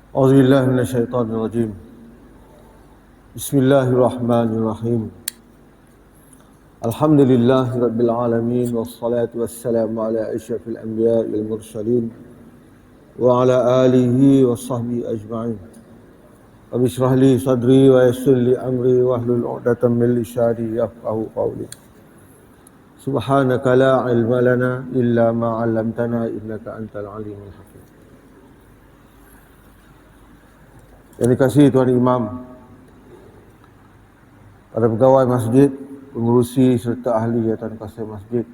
أعوذ بالله من الشيطان الرجيم. بسم الله الرحمن الرحيم. الحمد لله رب العالمين والصلاة والسلام على أشرف الأنبياء والمرسلين وعلى آله وصحبه أجمعين. رب اشرح لي صدري ويسر لي أمري واحلل عقدة من لساني يفقهوا قولي. سبحانك لا علم لنا إلا ما علمتنا إنك أنت العليم الحكيم. Yang dikasihi Tuan Imam, para pegawai masjid, pengurusi serta ahli jawatan kuasa masjid,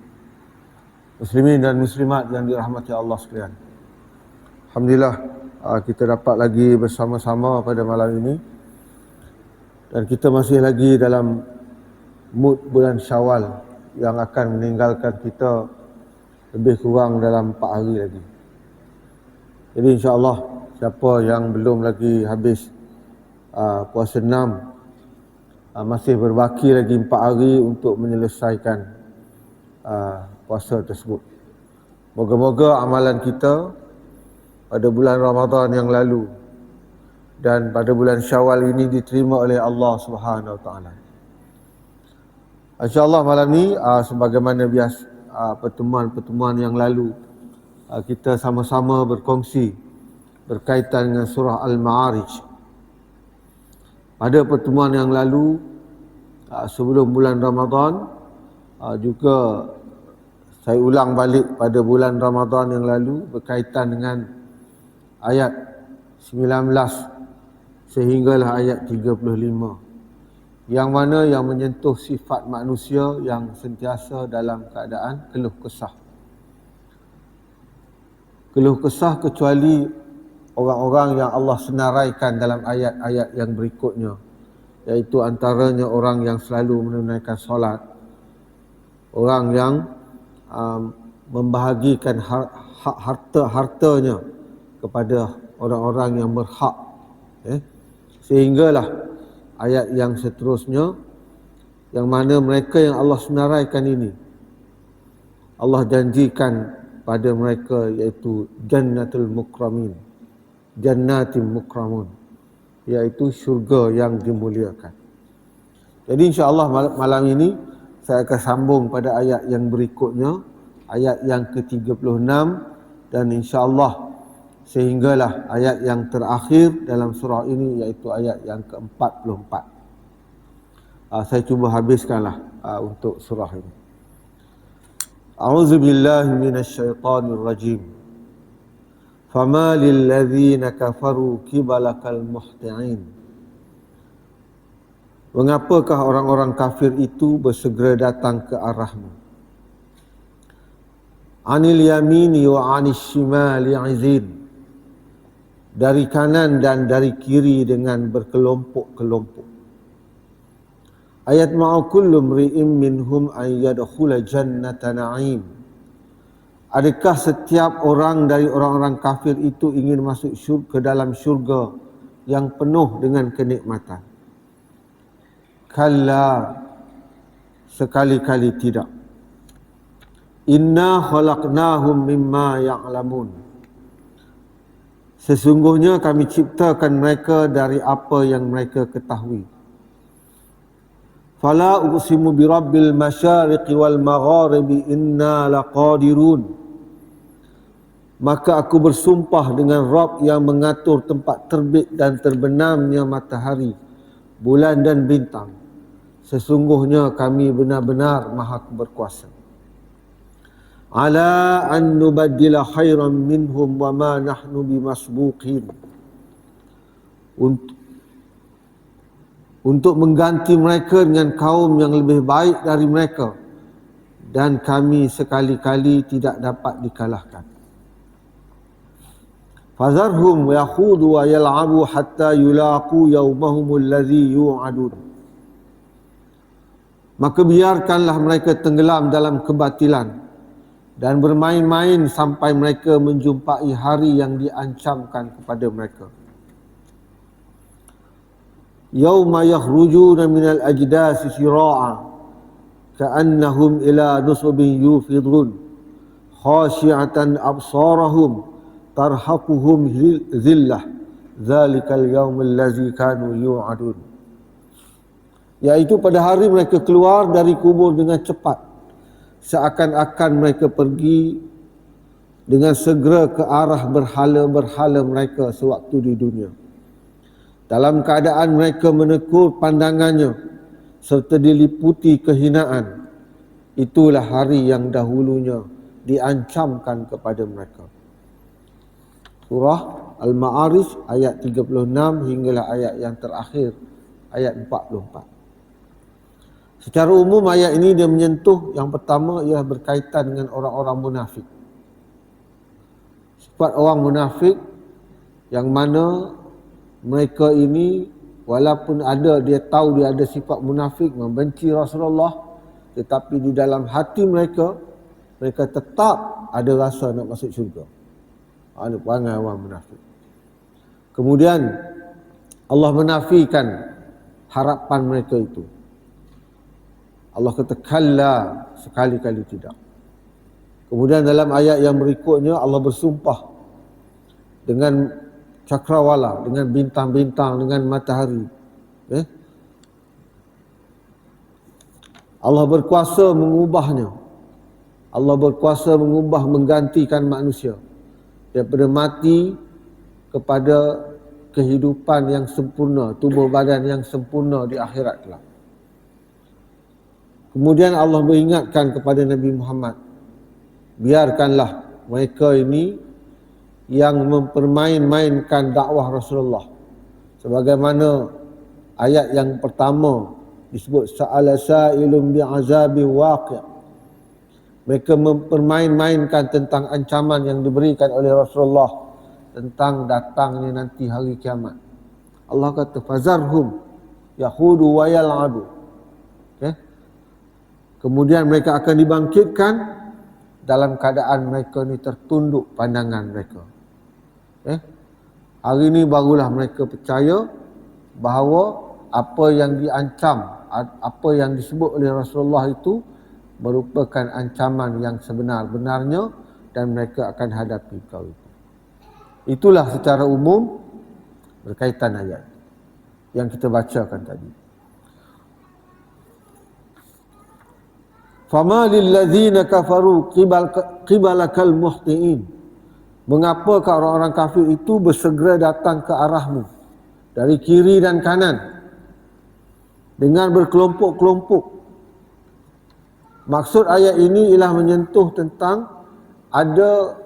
muslimin dan muslimat yang dirahmati Allah sekalian. Alhamdulillah, kita dapat lagi bersama-sama pada malam ini, dan kita masih lagi dalam mood bulan Syawal yang akan meninggalkan kita lebih kurang dalam 4 hari lagi. Jadi insya-Allah, siapa yang belum lagi habis puasa 6, masih berbaki lagi 4 hari untuk menyelesaikan puasa tersebut. Moga-moga amalan kita pada bulan Ramadan yang lalu dan pada bulan Syawal ini diterima oleh Allah Subhanahu Wa Taala. InsyaAllah malam ni sebagaimana biasa pertemuan-pertemuan yang lalu, kita sama-sama berkongsi berkaitan dengan surah Al-Ma'arij. Pada pertemuan yang lalu, sebelum bulan Ramadan, juga saya ulang balik pada bulan Ramadan yang lalu berkaitan dengan ayat 19 sehinggalah ayat 35, yang mana yang menyentuh sifat manusia yang sentiasa dalam keadaan keluh kesah. Keluh kesah kecuali orang-orang yang Allah senaraikan dalam ayat-ayat yang berikutnya, iaitu antaranya orang yang selalu menunaikan solat, orang yang membahagikan hartanya kepada orang-orang yang berhak, sehinggalah ayat yang seterusnya, yang mana mereka yang Allah senaraikan ini, Allah janjikan pada mereka iaitu jannatul mukramin, jannatin mukramun, iaitu syurga yang dimuliakan. Jadi insya-Allah malam ini saya akan sambung pada ayat yang berikutnya, ayat yang ke-36, dan insya-Allah sehinggalah ayat yang terakhir dalam surah ini, iaitu ayat yang ke-44. Saya cuba habiskanlah untuk surah ini. A'udzu billahi minasyaitonir rajim. Fama lilladzina kafaru kibalakal muhti'in. Mengapakah orang-orang kafir itu bersegera datang ke arahmu? Anil yamini wa anis shimali izin. Dari kanan dan dari kiri dengan berkelompok-kelompok. Ayat ma'u kullu mri'in minhum an yadkhula jannata na'im. Adakah setiap orang dari orang-orang kafir itu ingin masuk ke dalam syurga yang penuh dengan kenikmatan? Kalla, sekali-kali tidak. Inna khalaqnahum mimma ya'lamun. Sesungguhnya kami ciptakan mereka dari apa yang mereka ketahui. Fala uqsimu birabbil masyariqi wal magharibi inna laqadirun. Maka aku bersumpah dengan Rabb yang mengatur tempat terbit dan terbenamnya matahari, bulan dan bintang. Sesungguhnya kami benar-benar maha berkuasa. Ala an nubaddila khairan minhum wa ma nahnu bimasbuqin. Untuk mengganti mereka dengan kaum yang lebih baik dari mereka, dan kami sekali-kali tidak dapat dikalahkan. Fazarhum yakhudu wa yal'abu hatta yulaqu yawmahum alladhi yu'adun. Maka biarkanlah mereka tenggelam dalam kebatilan dan bermain-main sampai mereka menjumpai hari yang diancamkan kepada mereka. Yauma yakhrujuna minal ajdasi sira'a ka'annahum ila nusubin yufidun khashi'atan absarahum tarhaquhum zillah Zalikal yaumul ladzi kanu yu'adun. Iaitu pada hari mereka keluar dari kubur dengan cepat, seakan-akan mereka pergi dengan segera ke arah berhala-berhala mereka sewaktu di dunia. Dalam keadaan mereka menekur pandangannya serta diliputi kehinaan, itulah hari yang dahulunya diancamkan kepada mereka. Surah Al-Ma'arij ayat 36 hinggalah ayat yang terakhir, ayat 44. Secara umum ayat ini dia menyentuh yang pertama ialah berkaitan dengan orang-orang munafik. Sifat orang munafik yang mana mereka ini walaupun dia tahu dia ada sifat munafik, membenci Rasulullah, tetapi di dalam hati mereka tetap ada rasa nak masuk syurga. Ini perangai orang munafik. Kemudian Allah menafikan harapan mereka itu. Allah kata kalla, sekali-kali tidak. Kemudian dalam ayat yang berikutnya Allah bersumpah dengan cakrawala, dengan bintang-bintang, dengan matahari. Allah berkuasa mengubahnya. Allah berkuasa menggantikan manusia daripada mati kepada kehidupan yang sempurna, tubuh badan yang sempurna di akhirat kelak. Kemudian Allah mengingatkan kepada Nabi Muhammad, biarkanlah mereka ini yang mempermain-mainkan dakwah Rasulullah. Sebagaimana ayat yang pertama disebut sa'ala sa'ilun bi'azabi waqi'. Mereka mempermain-mainkan tentang ancaman yang diberikan oleh Rasulullah tentang datangnya nanti hari kiamat. Allah kata fazarhum yahudu wa yal'abu. Kemudian mereka akan dibangkitkan dalam keadaan mereka ni tertunduk pandangan mereka. Hari ini barulah mereka percaya bahawa apa yang diancam, apa yang disebut oleh Rasulullah itu merupakan ancaman yang sebenar-benarnya dan mereka akan hadapi perkara itu. Itulah secara umum berkaitan ayat yang kita bacakan tadi. Fama lilladzina kafaru qibalakal muhtiin. Mengapakah orang-orang kafir itu bersegera datang ke arahmu dari kiri dan kanan dengan berkelompok-kelompok. Maksud ayat ini ialah menyentuh tentang ada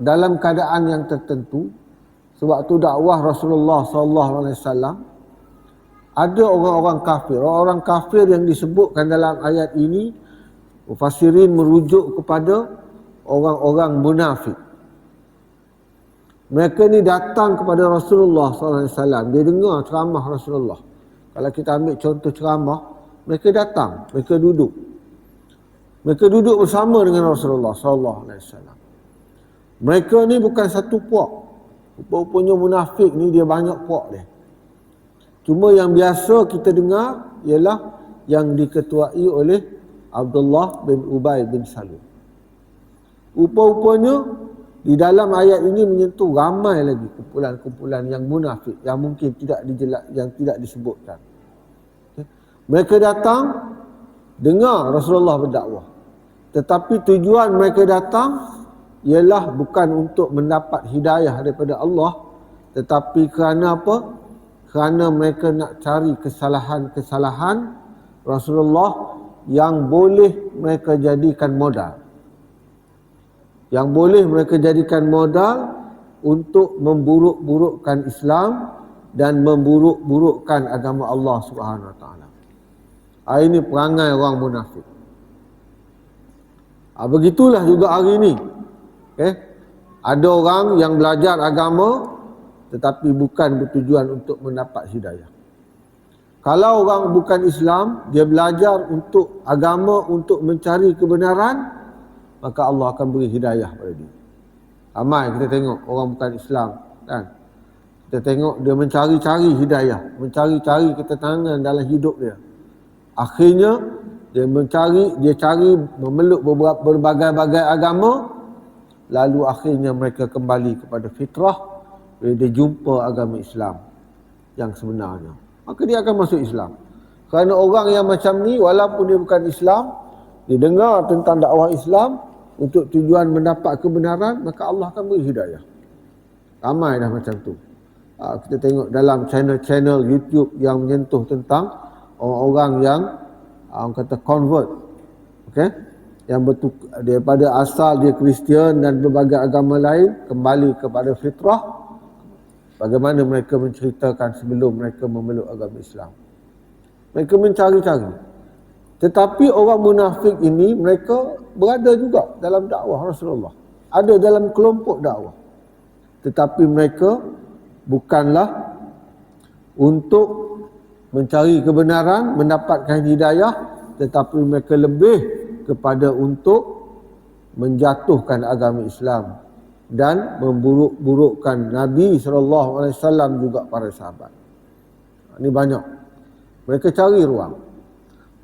dalam keadaan yang tertentu sewaktu dakwah Rasulullah sallallahu alaihi wasallam ada orang-orang kafir. Orang-orang kafir yang disebutkan dalam ayat ini, mufassirin merujuk kepada orang-orang munafik. Mereka ni datang kepada Rasulullah SAW. Dia dengar ceramah Rasulullah. Kalau kita ambil contoh ceramah, mereka datang, mereka duduk. Mereka duduk bersama dengan Rasulullah SAW. Mereka ni bukan satu puak. Rupanya munafik ni dia banyak puak dia. Cuma yang biasa kita dengar ialah yang diketuai oleh Abdullah bin Ubay bin Salul. Rupa-rupanya di dalam ayat ini menyentuh ramai lagi kumpulan-kumpulan yang munafik yang mungkin yang tidak disebutkan. Mereka datang dengar Rasulullah berdakwah. Tetapi tujuan mereka datang ialah bukan untuk mendapat hidayah daripada Allah, tetapi kerana apa? Kerana mereka nak cari kesalahan-kesalahan Rasulullah yang boleh mereka jadikan modal. Yang boleh mereka jadikan modal untuk memburuk-burukkan Islam dan memburuk-burukkan agama Allah Subhanahu Wa Taala. Ini perangai orang munafik. Begitulah juga hari ini. Ada orang yang belajar agama tetapi bukan bertujuan untuk mendapat hidayah. Kalau orang bukan Islam, dia belajar untuk agama, untuk mencari kebenaran, maka Allah akan beri hidayah pada dia. Ramai kita tengok orang bukan Islam, kan? Kita tengok dia mencari-cari hidayah, mencari-cari ketenangan dalam hidup dia. Akhirnya dia cari memeluk berbagai-bagai agama, lalu akhirnya mereka kembali kepada fitrah bila dia jumpa agama Islam yang sebenarnya, maka dia akan masuk Islam. Kerana orang yang macam ni, walaupun dia bukan Islam, dia dengar tentang dakwah Islam untuk tujuan mendapat kebenaran, maka Allah akan beri hidayah. Ramai dah macam tu. Kita tengok dalam channel-channel YouTube yang menyentuh tentang orang-orang yang orang kata convert, okay? Yang daripada asal dia Kristian dan berbagai agama lain, kembali kepada fitrah. Bagaimana mereka menceritakan sebelum mereka memeluk agama Islam. Mereka mencari-cari. Tetapi orang munafik ini, mereka berada juga dalam dakwah Rasulullah. Ada dalam kelompok dakwah. Tetapi mereka bukanlah untuk mencari kebenaran, mendapatkan hidayah, tetapi mereka lebih kepada untuk menjatuhkan agama Islam dan memburuk-burukkan Nabi SAW juga para sahabat. Ini banyak. Mereka cari ruang.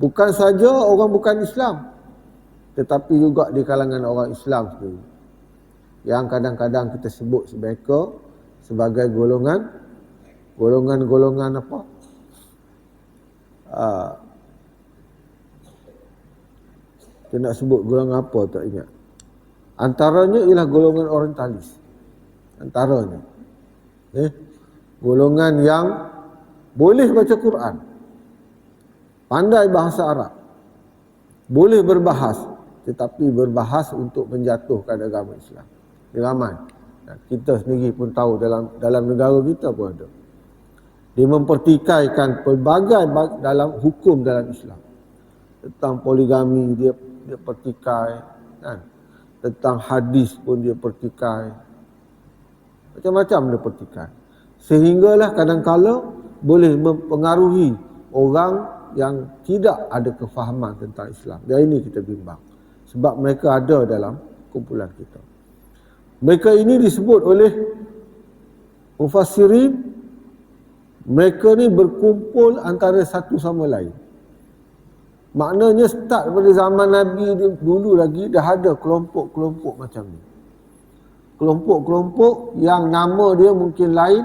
Bukan saja orang bukan Islam, tetapi juga di kalangan orang Islam sendiri, yang kadang-kadang kita sebut mereka sebagai golongan apa? Kita nak sebut golongan apa tak ingat. Antaranya ialah golongan orientalis. Antaranya. Golongan yang boleh baca Quran, pandai bahasa Arab, boleh berbahas, tetapi berbahas untuk menjatuhkan agama Islam. Ini ramai. Kita sendiri pun tahu dalam negara kita pun ada. Dia mempertikaikan pelbagai dalam hukum dalam Islam. Tentang poligami dia pertikai, kan? Tentang hadis pun dia pertikai. Macam-macam dia pertikai. Sehinggalah kadang-kala boleh mempengaruhi orang yang tidak ada kefahaman tentang Islam. Dan ini kita bimbang. Sebab mereka ada dalam kumpulan kita. Mereka ini disebut oleh mufassirin, mereka ni berkumpul antara satu sama lain. Maknanya start pada zaman Nabi dulu lagi dah ada kelompok-kelompok macam ni. Kelompok-kelompok yang nama dia mungkin lain,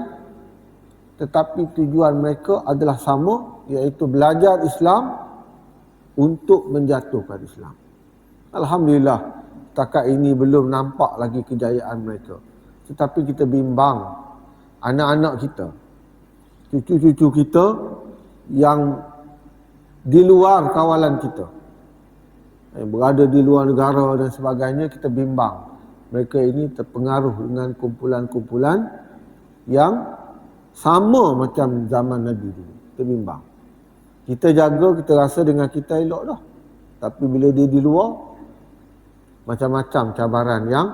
tetapi tujuan mereka adalah sama, iaitu belajar Islam untuk menjatuhkan Islam. Alhamdulillah, setakat ini belum nampak lagi kejayaan mereka. Tetapi kita bimbang anak-anak kita, cucu-cucu kita yang di luar kawalan kita, yang berada di luar negara dan sebagainya, kita bimbang mereka ini terpengaruh dengan kumpulan-kumpulan yang sama macam zaman Nabi dulu. Kita bimbang. Kita jaga, kita rasa dengan kita elok dah. Tapi bila dia di luar, macam-macam cabaran yang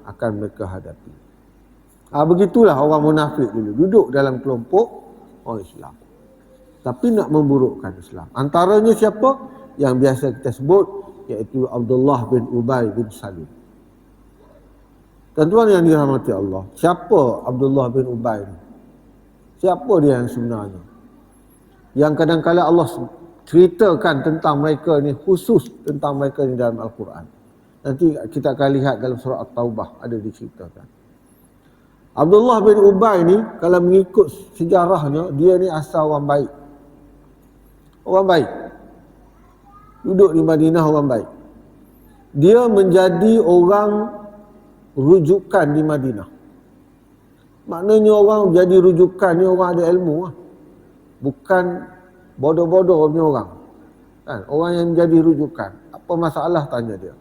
akan mereka hadapi. Begitulah orang munafik dulu. Duduk dalam kelompok orang Islam, tapi nak memburukkan Islam. Antaranya siapa? Yang biasa kita sebut, iaitu Abdullah bin Ubay bin Salul. Tuan-tuan yang dirahmati Allah, siapa Abdullah bin Ubay ni? Siapa dia yang sebenarnya? Yang kadang-kadang Allah ceritakan tentang mereka ni, khusus tentang mereka ni dalam Al-Quran. Nanti kita akan lihat dalam surah At-Taubah ada diceritakan. Abdullah bin Ubay ni, kalau mengikut sejarahnya, dia ni asal orang baik. Orang baik. Duduk di Madinah, orang baik. Dia menjadi orang rujukan di Madinah. Maknanya orang jadi rujukan ni orang ada ilmu lah. Bukan bodoh-bodoh punya orang. Kan? Orang yang jadi rujukan. Apa masalah, tanya dia.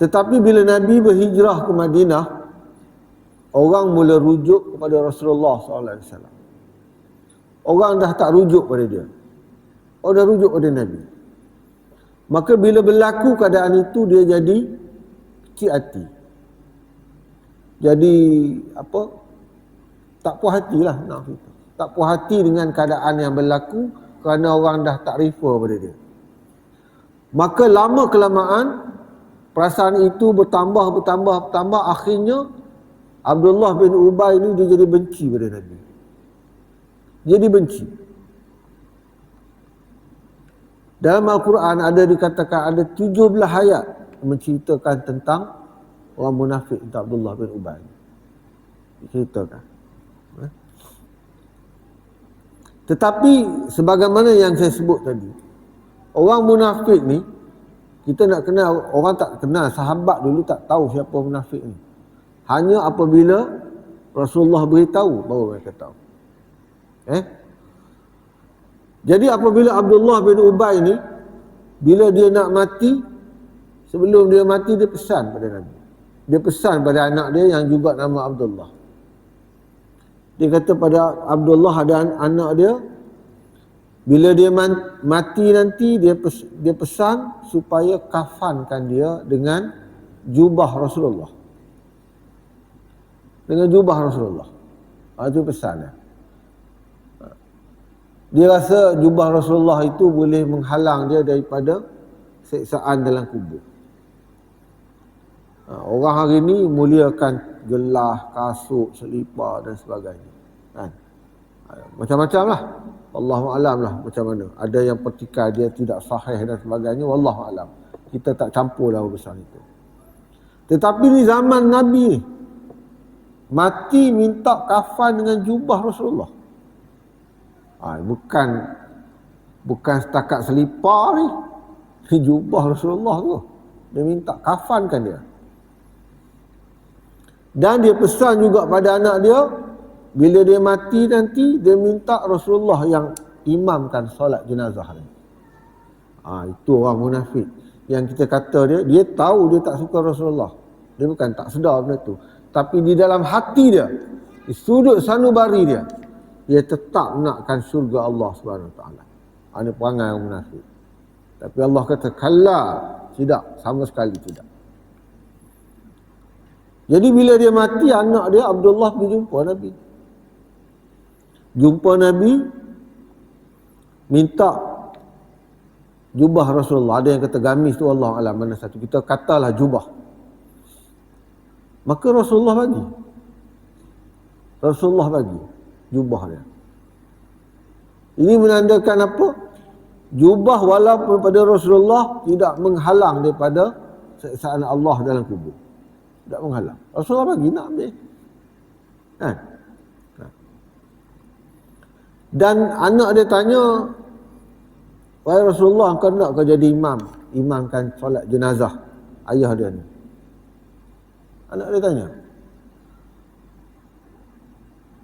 Tetapi bila Nabi berhijrah ke Madinah, orang mula rujuk kepada Rasulullah SAW. Orang dah tak rujuk pada dia. Orang dah rujuk pada Nabi. Maka bila berlaku keadaan itu, dia jadi kecil hati. Jadi apa? Tak puas hatilah, nak kita. Tak puas hati dengan keadaan yang berlaku kerana orang dah tak refer pada dia. Maka lama kelamaan perasaan itu bertambah, akhirnya Abdullah bin Ubay ni dia jadi benci pada Nabi. Jadi benci. Dalam Al-Quran ada dikatakan ada 17 ayat menceritakan tentang orang munafik, tentang Abdullah bin Ubay. Diceritakan. Tetapi sebagaimana yang saya sebut tadi, orang munafik ni, kita nak kenal, orang tak kenal, sahabat dulu tak tahu siapa munafik ni. Hanya apabila Rasulullah beritahu baru mereka tahu. Jadi apabila Abdullah bin Ubay ni, bila dia nak mati, sebelum dia mati dia pesan pada Nabi. Dia pesan pada anak dia yang juga nama Abdullah. Dia kata pada Abdullah dan anak dia, bila dia mati nanti, dia pesan supaya kafankan dia dengan jubah Rasulullah. Dengan jubah Rasulullah. Itu pesan dia. Dia rasa jubah Rasulullah itu boleh menghalang dia daripada siksaan dalam kubur. Orang hari ni muliakan gelah, kasut, selipar dan sebagainya. Macam-macam lah. Wallahu'alam lah macam mana. Ada yang pertikaian dia tidak sahih dan sebagainya. Wallahu'alam. Kita tak campur lah urusan itu. Tetapi ni zaman Nabi ni, mati minta kafan dengan jubah Rasulullah. Bukan setakat selipar ni. Jubah Rasulullah tu. Dia minta kafankan dia. Dan dia pesan juga pada anak dia, bila dia mati nanti, dia minta Rasulullah yang imamkan solat jenazah ni. Itu orang munafik. Yang kita kata dia tahu dia tak suka Rasulullah. Dia bukan tak sedar benda tu. Tapi di dalam hati dia, di sudut sanubari dia tetap nakkan syurga Allah SWT. Ada perangai orang munafik. Tapi Allah kata, kalla, tidak, sama sekali tidak. Jadi bila dia mati, anak dia Abdullah pergi jumpa Nabi. Jumpa Nabi, minta jubah Rasulullah. Ada yang kata gamis tu, Allah alam mana satu. Kita katalah jubah. Maka Rasulullah bagi. Rasulullah bagi jubah dia. Ini menandakan apa? Jubah walaupun pada Rasulullah tidak menghalang daripada siksaan Allah dalam kubur. Tak menghalang. Rasulullah bagi, nak ambil. Dan anak dia tanya, wahai Rasulullah, engkau nak kau jadi imamkan solat jenazah ayah dia ni? Anak dia tanya.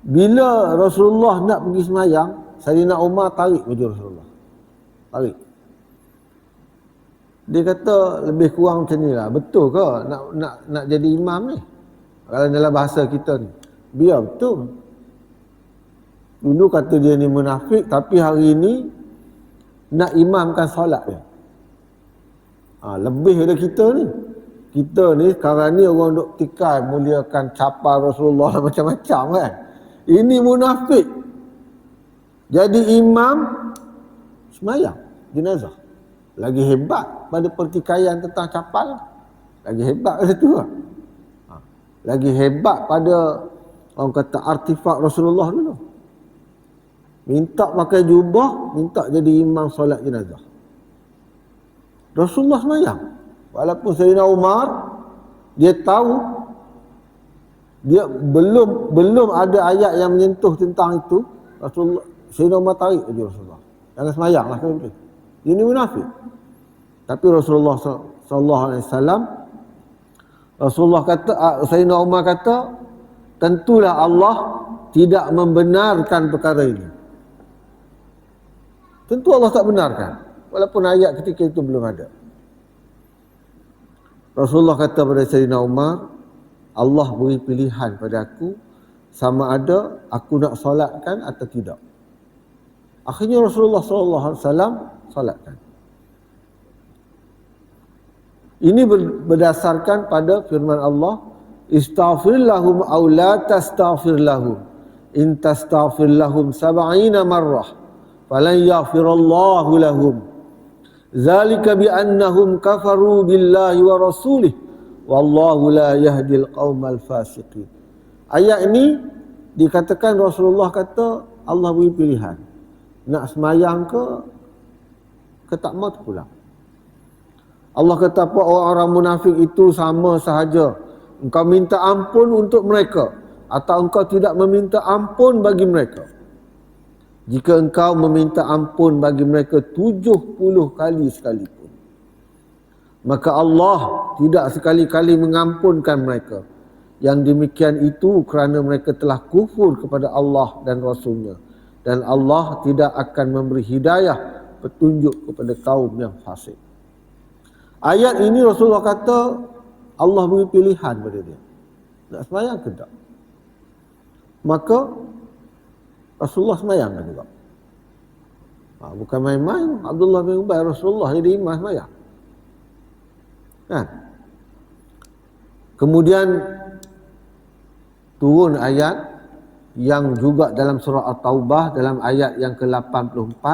Bila Rasulullah nak pergi semayang, Sayyidina Umar tarik baju Rasulullah. Tarik. Dia kata lebih kurang macam ni lah. Betul ke nak jadi imam ni? Kalau dalam bahasa kita ni. Biar betul. Dulu kata dia ni munafik, tapi hari ni nak imamkan solat dia. Lebih dari kita ni. Kita ni sekarang ni orang duk tikai muliakan capa Rasulullah macam-macam kan. Ini munafik. Jadi imam semayang jenazah. Lagi hebat pada pertikaian tentang capal. Lagi hebat pada tu lah. Lagi hebat pada orang kata artifak Rasulullah dulu. Minta pakai jubah, minta jadi imam solat jenazah. Rasulullah semayang. Walaupun Sayyidina Umar, dia tahu, dia belum ada ayat yang menyentuh tentang itu, Rasulullah, Sayyidina Umar tarik baju Rasulullah. Jangan semayang lah kalau boleh. Ini munafik. Tapi Rasulullah SAW, Rasulullah kata, Sayyidina Umar kata, tentulah Allah tidak membenarkan perkara ini. Tentu Allah tak benarkan. Walaupun ayat ketika itu belum ada. Rasulullah kata pada Sayyidina Umar, Allah beri pilihan pada aku, sama ada aku nak solatkan atau tidak. Akhirnya Rasulullah SAW solatkan. Ini berdasarkan pada firman Allah, istaghfir lahum aw la tastaghfir lahum in tastaghfir lahum 70 marrah falan yaghfirallahu lahum zalika bi annahum kafaru billahi wa rasulih wallahu la yahdil qaumal fasiqin. Ayat ini dikatakan Rasulullah kata Allah beri pilihan, nak semayang ke tak mau terpulang. Allah kata apa, orang-orang munafik itu sama sahaja engkau minta ampun untuk mereka atau engkau tidak meminta ampun bagi mereka. Jika engkau meminta ampun bagi mereka 70 kali sekalipun, maka Allah tidak sekali-kali mengampunkan mereka. Yang demikian itu kerana mereka telah kufur kepada Allah dan Rasulnya, dan Allah tidak akan memberi hidayah petunjuk kepada kaum yang fasik. Ayat ini Rasulullah kata Allah beri pilihan pada dia, nak sembahyang ke tak? Maka Rasulullah sembahyang juga. Bukan main-main. Abdullah bin Ubay Rasulullah jadi imam sembahyang. Kan? Kemudian turun ayat yang juga dalam surah At-Taubah dalam ayat yang ke-84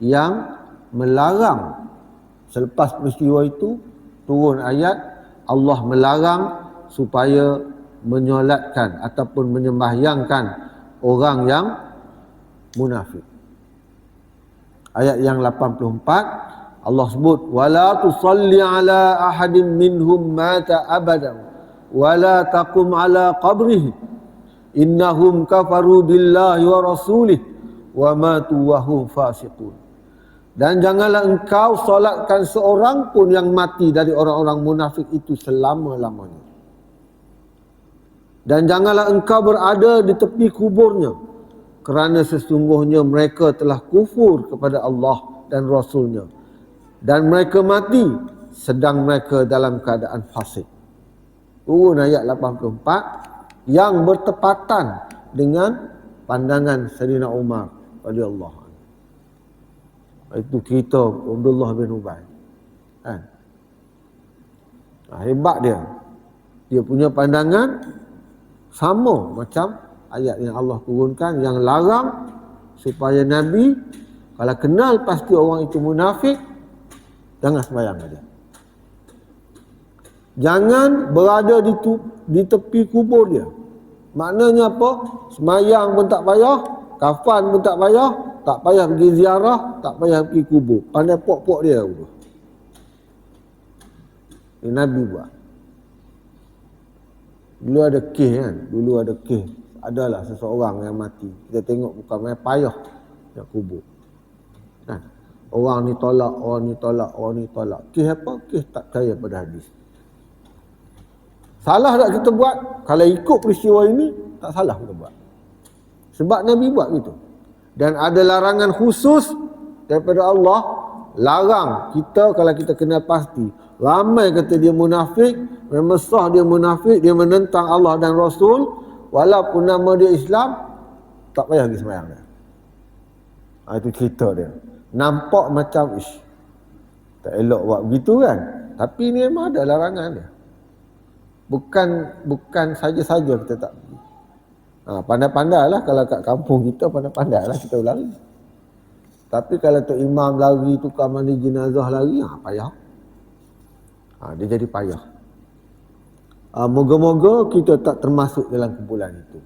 yang melarang. Selepas peristiwa itu turun ayat Allah melarang supaya menyolatkan ataupun menyembahyangkan orang yang munafik. Ayat yang 84 Allah sebut wala tusalli ala ahadin minhum mata abadan wala taqum ala qabrihi innahum kafaru billahi wa rasulih wa matu wa hum fasiqun. Dan janganlah engkau solatkan seorang pun yang mati dari orang-orang munafik itu selama-lamanya. Dan janganlah engkau berada di tepi kuburnya, kerana sesungguhnya mereka telah kufur kepada Allah dan Rasulnya, dan mereka mati sedang mereka dalam keadaan fasik. Turun ayat 84 yang bertepatan dengan pandangan Sayyidina Umar radhiyallahu anhu. Itu cerita Abdullah bin Ubay. Kan? Hebat dia. Dia punya pandangan sama macam ayat yang Allah turunkan yang larang supaya Nabi kalau kenal pasti orang itu munafik, jangan sembahyang saja. Jangan berada di tepi kubur dia. Maknanya apa? Sembahyang pun tak payah, kafan pun tak payah, tak payah pergi ziarah, tak payah pergi kubur. Pandai pok-pok dia. Ini Nabi buat. Dulu ada kes kan? Dulu ada kes. Adalah seseorang yang mati. Kita tengok bukan main payah nak kubur. Kan? Orang ni tolak, orang ni tolak, orang ni tolak. Kes apa? Kes tak percaya pada hadis. Salah tak kita buat? Kalau ikut peristiwa ini, tak salah kita buat. Sebab Nabi buat gitu. Dan ada larangan khusus daripada Allah, larang kita kalau kita kenal pasti. Ramai kata dia munafik, memesah dia munafik, dia menentang Allah dan Rasul, walaupun nama dia Islam, tak payah pergi sembahyang dia. Itu cerita dia. Nampak macam tak elok buat begitu kan. Tapi ni memang ada larangan dia. Bukan saja-saja kita tak pergi. Pandai-pandailah kalau kat kampung kita, pandai-pandailah kita berlari. Tapi kalau Tok Imam lari, tukar mandi jenazah lari, payah. Dia jadi payah. Moga-moga kita tak termasuk dalam kumpulan itu.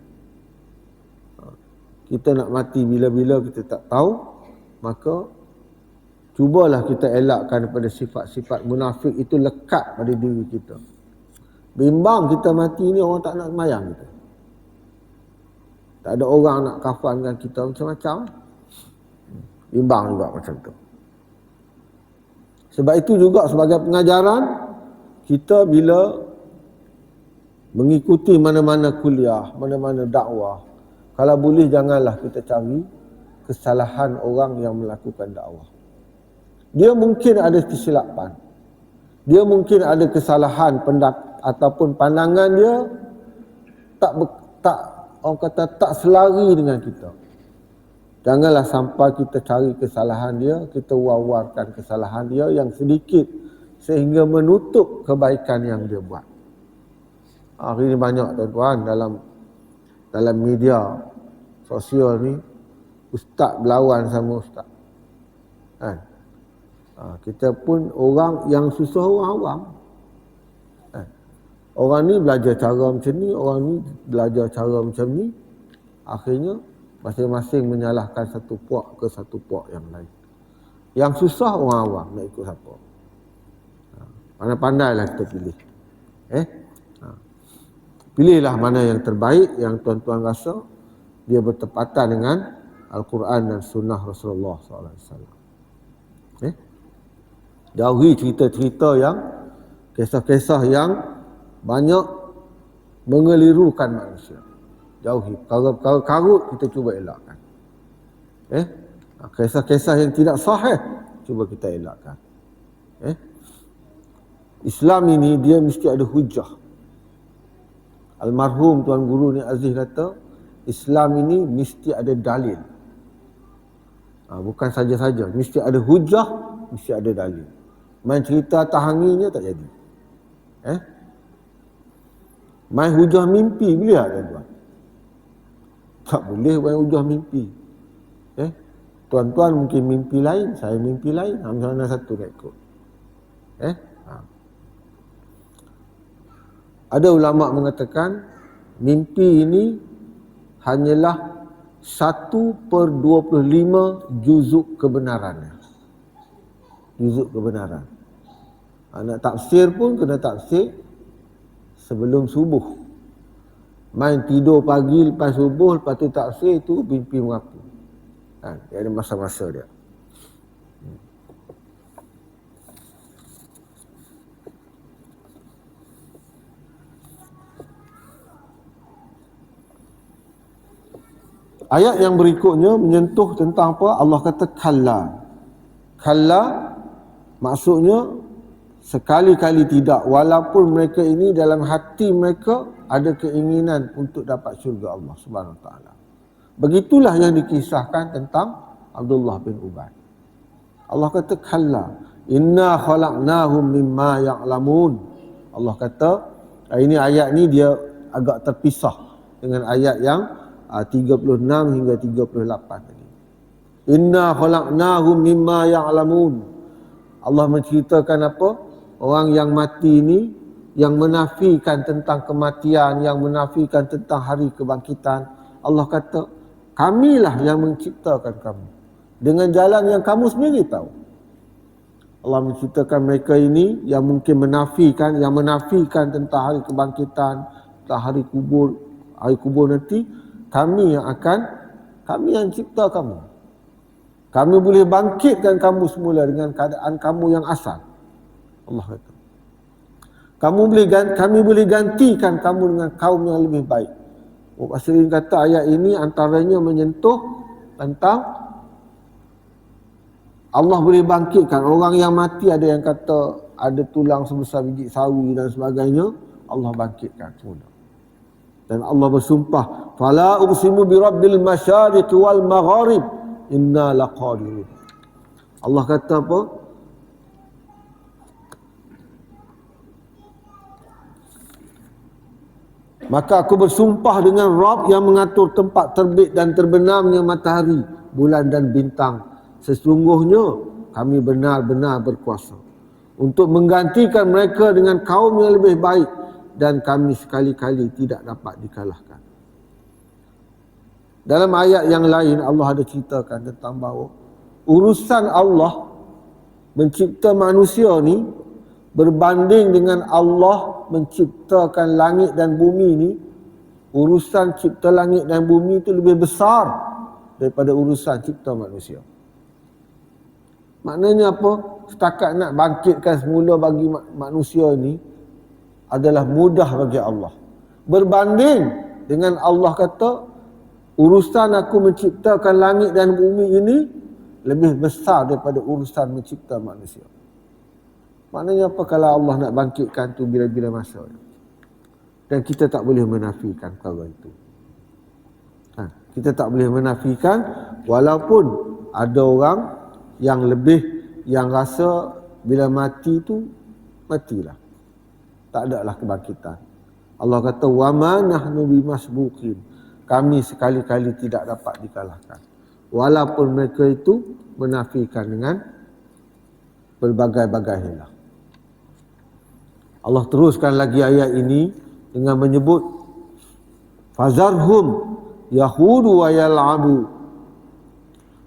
Kita nak mati bila-bila kita tak tahu, maka cubalah kita elakkan daripada sifat-sifat munafik itu lekat pada diri kita. Bimbang kita mati ni orang tak nak sembahyang kita. Tak ada orang nak kafankan kita macam-macam. Bimbang juga macam tu. Sebab itu juga sebagai pengajaran, kita bila mengikuti mana-mana kuliah, mana-mana dakwah, kalau boleh janganlah kita cari kesalahan orang yang melakukan dakwah. Dia mungkin ada kesilapan. Dia mungkin ada kesalahan ataupun pandangan dia orang kata tak selari dengan kita. Janganlah sampai kita cari kesalahan dia, kita war-warkan kesalahan dia yang sedikit sehingga menutup kebaikan yang dia buat. Hari ini banyak tuan-tuan dalam media sosial ni, ustaz berlawan sama ustaz. Kan? Kita pun orang yang susah orang awam. Kan? Orang ni belajar cara macam ni, orang ni belajar cara macam ni. Akhirnya masing-masing menyalahkan satu puak ke satu puak yang lain. Yang susah orang awam nak ikut siapa. Pandai-pandailah kita pilih. Pilihlah mana yang terbaik, yang tuan-tuan rasa dia bertepatan dengan Al-Quran dan Sunnah Rasulullah SAW. Jauhi cerita-cerita yang, kisah-kisah yang banyak mengelirukan manusia. Jauhi. Perkara-perkara karut kita cuba elakkan. Kisah-kisah yang tidak sahih cuba kita elakkan. Islam ini dia mesti ada hujah. Almarhum Tuan Guru ni Aziz kata, Islam ini mesti ada dalil. Bukan saja-saja, mesti ada hujah, mesti ada dalil. Main cerita tahanginya tak jadi. Main hujah mimpi boleh tak tuan? Tak boleh main hujah mimpi. Tuan-tuan mungkin mimpi lain, saya mimpi lain, mana satu nak ikut. Ada ulama mengatakan mimpi ini hanyalah 1/25 juzuk kebenarannya. Juzuk kebenaran. Nak tafsir pun kena tafsir sebelum subuh. Main tidur pagi lepas subuh, lepas tu tafsir, itu mimpi mengapu. Dia ada masa-masa dia. Ayat yang berikutnya menyentuh tentang apa? Allah kata kalla. Kalla maksudnya sekali-kali tidak, walaupun mereka ini dalam hati mereka ada keinginan untuk dapat syurga Allah Subhanahu Wa Taala. Begitulah yang dikisahkan tentang Abdullah bin Ubay. Allah kata kalla, inna khalaqnahum mimma ya'lamun. Allah kata, ini ayat ni dia agak terpisah dengan ayat yang 36 hingga 38 tadi. Inna khalaqnahum mimma ya'lamun. Allah menceritakan apa? Orang yang mati ini, yang menafikan tentang kematian, yang menafikan tentang hari kebangkitan. Allah kata, kamilah yang menciptakan kamu dengan jalan yang kamu sendiri tahu. Allah menciptakan mereka ini yang mungkin menafikan tentang hari kebangkitan, tentang hari kubur nanti. Kami yang cipta kamu. Kami boleh bangkitkan kamu semula dengan keadaan kamu yang asal. Allah kata. Kami boleh gantikan kamu dengan kaum yang lebih baik. Mufassirin kata ayat ini antaranya menyentuh tentang Allah boleh bangkitkan orang yang mati. Ada yang kata ada tulang sebesar biji sawi dan sebagainya. Allah bangkitkan semula. Dan Allah bersumpah, fala uqsimu bi rabbil masyariq wal magharib inna laqadirun. Allah kata apa? Maka aku bersumpah dengan Rabb yang mengatur tempat terbit dan terbenamnya matahari, bulan dan bintang. Sesungguhnya kami benar-benar berkuasa untuk menggantikan mereka dengan kaum yang lebih baik, dan kami sekali-kali tidak dapat dikalahkan. Dalam ayat yang lain Allah ada ceritakan tentang bahawa urusan Allah mencipta manusia ni berbanding dengan Allah menciptakan langit dan bumi ni. Urusan cipta langit dan bumi itu lebih besar daripada urusan cipta manusia. Maknanya apa? Setakat nak bangkitkan semula bagi manusia ini adalah mudah bagi Allah. Berbanding dengan Allah kata, urusan aku menciptakan langit dan bumi ini lebih besar daripada urusan mencipta manusia. Maknanya apa? Kalau Allah nak bangkitkan tu bila-bila masa. Dan kita tak boleh menafikan perkara itu. Kita tak boleh menafikan walaupun ada orang yang rasa bila mati tu matilah. Tak adalah kebangkitan. Allah kata, wama nahnu bimasbuqin. Kami sekali-kali tidak dapat dikalahkan. Walaupun mereka itu menafikan dengan berbagai-bagai hilah. Allah teruskan lagi ayat ini dengan menyebut, fazarhum yahudu wa yal'abu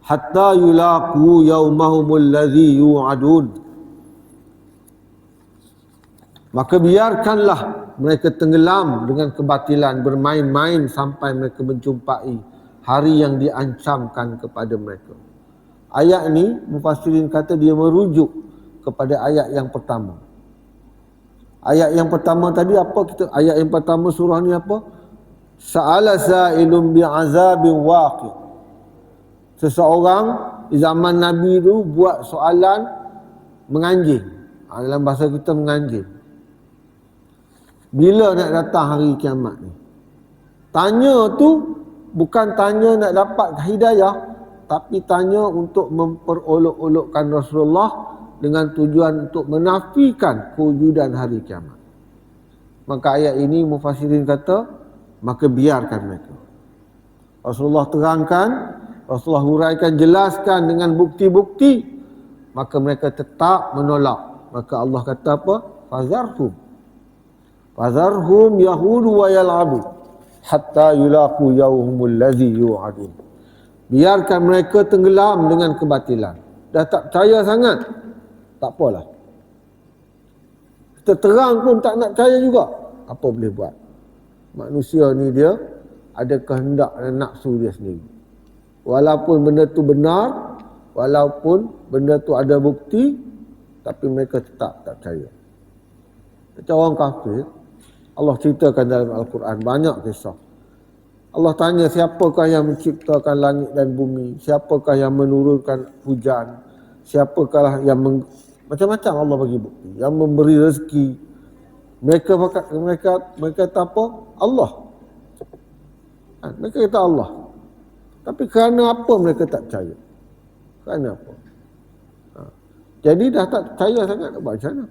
hatta yulaqu yaumahumul ladzi yu'adun. Maka biarkanlah mereka tenggelam dengan kebatilan, bermain-main sampai mereka menjumpai hari yang diancamkan kepada mereka. Ayat ni mufassirin kata dia merujuk kepada ayat yang pertama. Ayat yang pertama tadi apa ayat yang pertama surah ni apa? Sa'ala sa'ilun bi'azabin waqi'. Seseorang di zaman Nabi tu buat soalan menganjing. Dalam bahasa kita menganjing. Bila nak datang hari kiamat ni? Tanya tu bukan tanya nak dapat hidayah, tapi tanya untuk memperolok-olokkan Rasulullah dengan tujuan untuk menafikan kewujudan hari kiamat. Maka ayat ini mufassirin kata, maka biarkan mereka. Rasulullah terangkan, Rasulullah huraikan, jelaskan dengan bukti-bukti, maka mereka tetap menolak. Maka Allah kata apa? Fazarhum yahudu wa yal'abu hatta yulaqu yawmul ladzi yu'adun. Biarkan mereka tenggelam dengan kebatilan. Dah tak percaya sangat, tak apalah. Kita terang pun tak nak percaya juga. Apa boleh buat? Manusia ni dia ada kehendak dan nafsu dia sendiri. Walaupun benda tu benar, walaupun benda tu ada bukti, tapi mereka tetap tak percaya. Macam orang kafir, Allah ceritakan dalam Al-Quran banyak kisah. Allah tanya siapakah yang menciptakan langit dan bumi, siapakah yang menurunkan hujan, siapakah yang macam-macam Allah bagi bukti, yang memberi rezeki. Mereka kata apa? Allah. Mereka kata Allah. Tapi kerana apa mereka tak percaya? Kerana apa? Jadi dah tak percaya sangat, nak buat macam mana?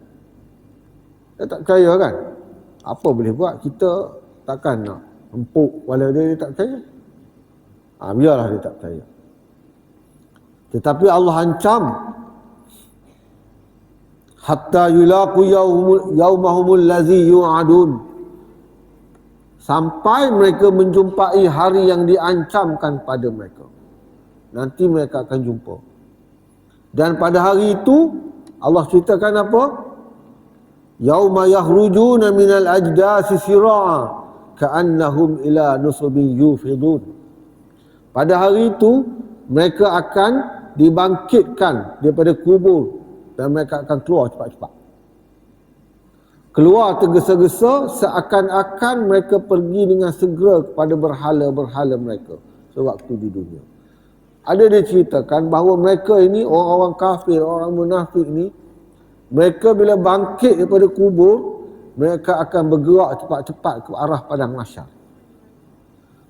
Dah tak percaya kan? Apa boleh buat? Kita takkan nak empuk wala dia tak percaya. Biarlah dia tak percaya. Tetapi Allah ancam hatta yulaqu yaumahumul ladzi yu'adun, sampai mereka menjumpai hari yang diancamkan pada mereka. Nanti mereka akan jumpa. Dan pada hari itu Allah ceritakan apa? Yauma yakhrujuna minal ajdasi sira'a ka'annahum ila nusubin yufidun. Pada hari itu mereka akan dibangkitkan daripada kubur dan mereka akan keluar cepat-cepat. Keluar tergesa-gesa seakan-akan mereka pergi dengan segera kepada berhala-berhala mereka sewaktu di dunia. Ada diceritakan bahawa mereka ini, orang-orang kafir, orang munafik ni, mereka bila bangkit daripada kubur, mereka akan bergerak cepat-cepat ke arah padang mahsyar.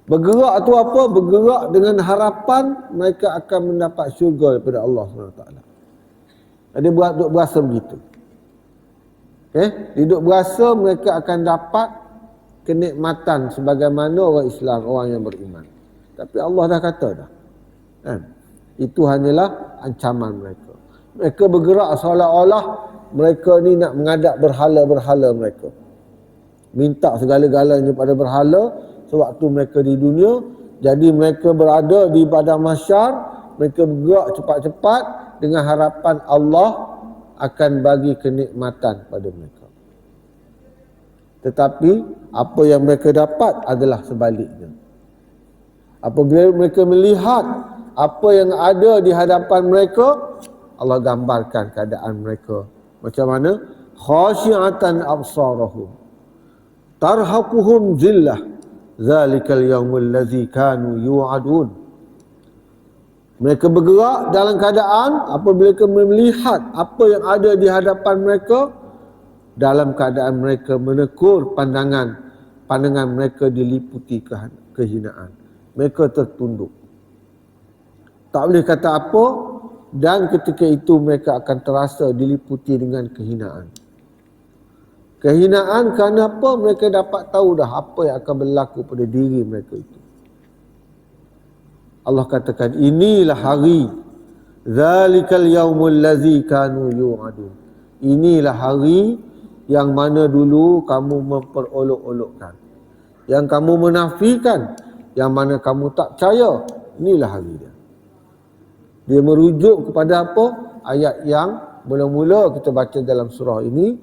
Bergerak tu apa? Bergerak dengan harapan mereka akan mendapat syurga daripada Allah SWT. Dia duduk berasa begitu. Duduk berasa mereka akan dapat kenikmatan sebagaimana orang Islam, orang yang beriman. Tapi Allah dah kata dah. Itu hanyalah ancaman mereka. Mereka bergerak seolah-olah mereka ni nak menghadap berhala-berhala mereka. Minta segala-galanya pada berhala sewaktu mereka di dunia. Jadi mereka berada di padang mahsyar, mereka bergerak cepat-cepat dengan harapan Allah akan bagi kenikmatan pada mereka. Tetapi apa yang mereka dapat adalah sebaliknya. Apabila mereka melihat apa yang ada di hadapan mereka, Allah gambarkan keadaan mereka macam mana? Khashi'atan absarahum tarhaquhum zillah zalikal yaumul ladzi kanu yu'adun. Mereka bergerak dalam keadaan apabila mereka melihat apa yang ada di hadapan mereka, dalam keadaan mereka menekur pandangan mereka diliputi kehinaan. Mereka tertunduk, tak boleh kata apa, dan ketika itu mereka akan terasa diliputi dengan kehinaan. Kehinaan kerana apa? Mereka dapat tahu dah apa yang akan berlaku pada diri mereka itu. Allah katakan, inilah hari, zalikal yaumul ladzi kanu yu'adun. Inilah hari yang mana dulu kamu memperolok-olokkan, yang kamu menafikan, yang mana kamu tak percaya. Inilah hari dia. Dia merujuk kepada apa? Ayat yang mula-mula kita baca dalam surah ini.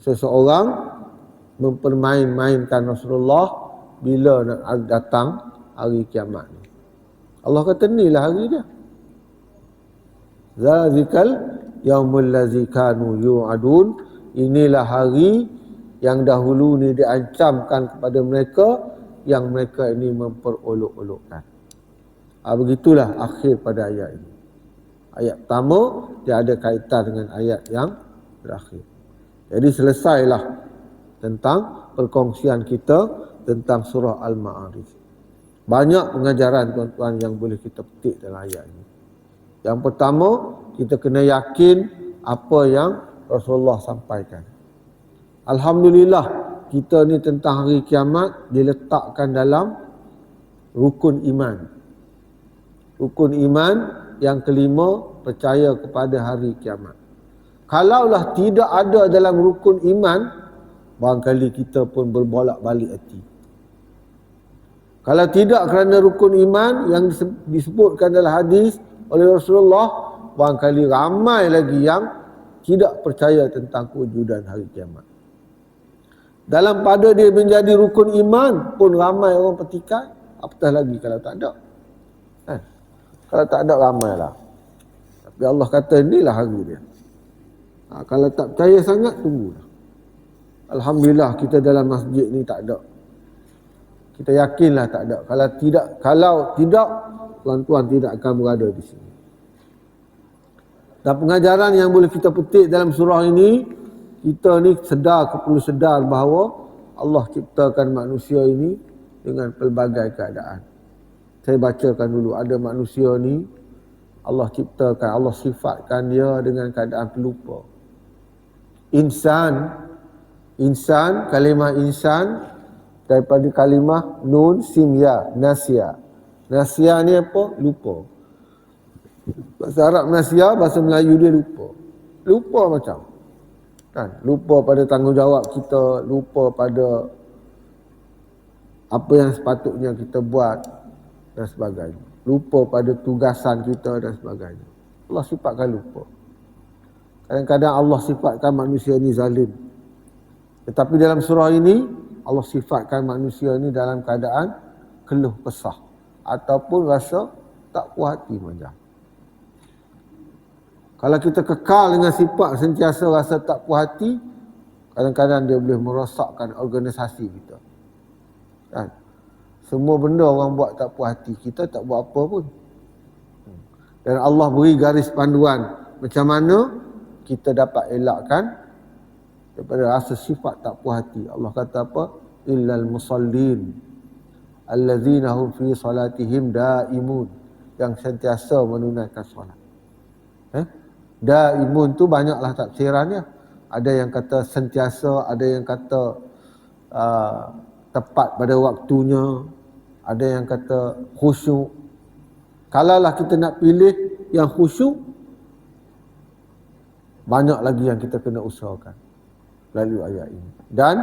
Seseorang mempermain-mainkan Rasulullah bila nak datang hari kiamat ni. Allah kata inilah hari dia. Zalikal yaumul ladzi kanu yu'adun. Inilah hari yang dahulu ni diancamkan kepada mereka, yang mereka ini memperolok-olokkan. Begitulah akhir pada ayat ini. Ayat pertama dia ada kaitan dengan ayat yang terakhir. Jadi selesailah tentang perkongsian kita tentang surah Al-Ma'arij. Banyak pengajaran tuan-tuan yang boleh kita petik dalam ayat ini. Yang pertama, kita kena yakin apa yang Rasulullah sampaikan. Alhamdulillah, kita ni tentang hari kiamat diletakkan dalam rukun iman. Rukun iman yang kelima, percaya kepada hari kiamat. Kalaulah tidak ada dalam rukun iman, barangkali kita pun berbolak-balik hati. Kalau tidak kerana rukun iman yang disebutkan dalam hadis oleh Rasulullah, barangkali ramai lagi yang tidak percaya tentang kewujudan hari kiamat. Dalam pada dia menjadi rukun iman pun ramai orang petikai, apatah lagi kalau tak ada. Kalau tak ada ramailah. Tapi Allah kata inilah hari dia. Kalau tak percaya sangat, tunggulah. Alhamdulillah kita dalam masjid ni tak ada. Kita yakinlah tak ada. Kalau tidak, tuan-tuan tidak akan berada di sini. Dan pengajaran yang boleh kita petik dalam surah ini, kita ni perlu sedar bahawa Allah ciptakan manusia ini dengan pelbagai keadaan. Saya bacakan dulu, ada manusia ni Allah ciptakan, Allah sifatkan dia dengan keadaan pelupa. Insan, kalimah insan daripada kalimah nun sim ya, nasya. Nasya ni apa? Lupa. Bahasa Arab nasya, bahasa Melayu dia lupa. Lupa macam kan? Lupa pada tanggungjawab kita, lupa pada apa yang sepatutnya kita buat dan sebagainya. Lupa pada tugasan kita dan sebagainya. Allah sifatkan lupa. Kadang-kadang Allah sifatkan manusia ni zalim. Tetapi dalam surah ini Allah sifatkan manusia ni dalam keadaan keluh kesah ataupun rasa tak puas hati macam. Kalau kita kekal dengan sifat sentiasa rasa tak puas hati, kadang-kadang dia boleh merosakkan organisasi kita. Kan? Semua benda orang buat tak puas hati, kita tak buat apa pun. Dan Allah beri garis panduan macam mana kita dapat elakkan daripada rasa sifat tak puas hati. Allah kata apa? Illal musallin allazina hum fi salatihim daimun, yang sentiasa menunaikan solat. Daimun tu banyaklah tafsirannya. Ada yang kata sentiasa, ada yang kata tepat pada waktunya, ada yang kata khusyuk. Kalaulah kita nak pilih yang khusyuk, banyak lagi yang kita kena usahakan melalui ayat ini. Dan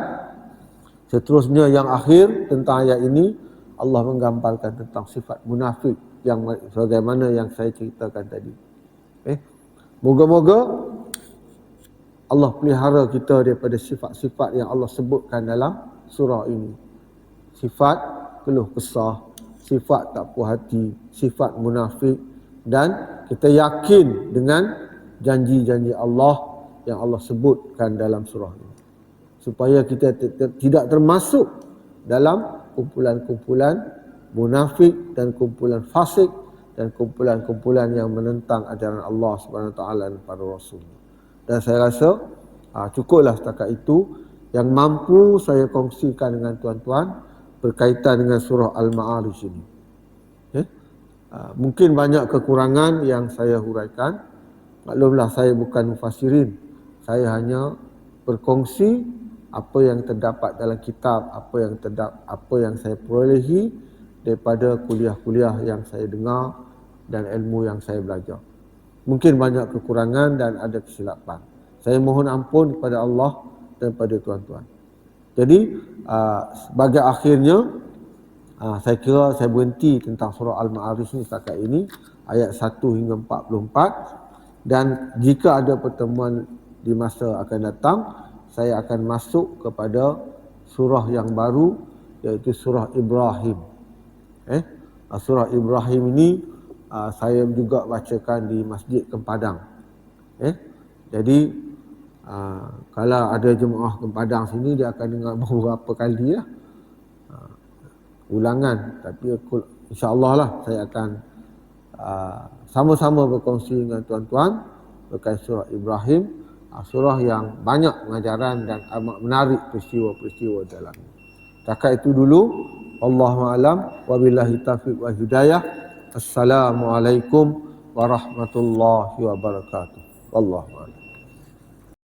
seterusnya yang akhir tentang ayat ini, Allah menggambarkan tentang sifat munafik yang sebagaimana yang saya ceritakan tadi. Moga-moga Allah pelihara kita daripada sifat-sifat yang Allah sebutkan dalam surah ini. Sifat keluh kesah, sifat tak puas hati, sifat munafik, dan kita yakin dengan janji-janji Allah yang Allah sebutkan dalam surah ini. Supaya kita tidak termasuk dalam kumpulan-kumpulan munafik dan kumpulan fasik dan kumpulan-kumpulan yang menentang ajaran Allah Subhanahu Wa Taala dan para rasul. Dan saya rasa cukuplah setakat itu yang mampu saya kongsikan dengan tuan-tuan berkaitan dengan surah Al-Ma'arij ini. Mungkin banyak kekurangan yang saya huraikan. Maklumlah saya bukan mufassirin. Saya hanya berkongsi apa yang terdapat dalam kitab, apa yang saya perolehi daripada kuliah-kuliah yang saya dengar dan ilmu yang saya belajar. Mungkin banyak kekurangan dan ada kesilapan. Saya mohon ampun kepada Allah dan kepada tuan-tuan. Jadi sebagai akhirnya saya kira saya berhenti tentang surah Al-Ma'arij ini setakat ini, ayat 1 hingga 44, dan jika ada pertemuan di masa akan datang, saya akan masuk kepada surah yang baru, iaitu surah Ibrahim. Surah Ibrahim ini saya juga bacakan di Masjid Kempadan. Jadi kalau ada jemaah Kempadan sini, dia akan dengar beberapa kali lah ulangan. Tapi insya-Allah lah saya akan sama-sama berkongsi dengan tuan-tuan berkait surah Ibrahim, surah yang banyak pengajaran dan amat menarik peristiwa-peristiwa dalamnya. Takat itu dulu. Wallahu a'lam, wabillahi taufiq wal hidayah. Assalamualaikum warahmatullahi wabarakatuh. Wallahu a'lam.